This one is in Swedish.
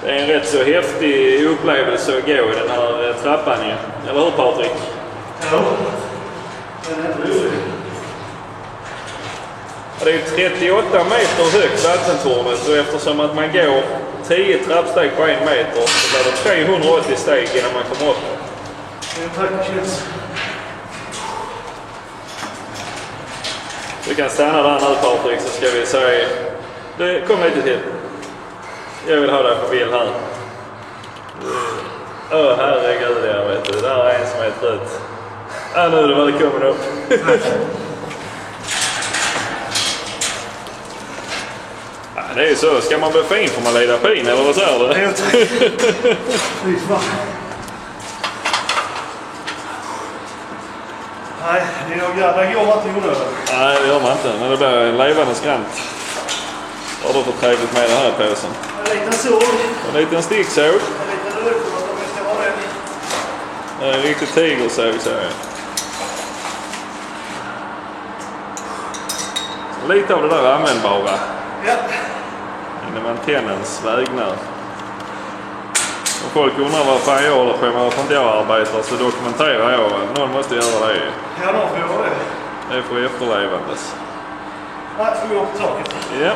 Det är en rätt så häftig upplevelse att gå i den här trappan ju. Eller hur Patrik? Ja, den är rolig. Det är 38 meter högt vattentornet och eftersom att man går 10 trappsteg på 1 meter så blir det 380 steg innan man kommer upp. Det är en praktisk tjänst. Du kan stanna där nu Patrik så ska vi säga... Kom lite till. Jag vill ha dig på bild här. Herregud, jag vet det. Där är en som är trött. Nu är du välkommen upp. Det är ju så. Ska man bli fin får man leda pin, eller vad säger du? Ja, tack. Nej, det går man inte i onödan. Nej, det gör man inte. Men det blir en levande skrant. Vad har du för trevligt med det här i påsen? En liten såg. En liten sticksåg. En liten rödkål om vi ska ha den. Det är en riktig tigersåg, säger jag. Lite av det där användbara. Ja. Inom antennens vägnar. Om folk undrar vad fan jag håller på med, varför inte jag arbetar, så dokumenterar jag. Någon måste göra det. Ja, någon får göra det. Det är för efterlevandes. Nej, får gå på taket. Ja.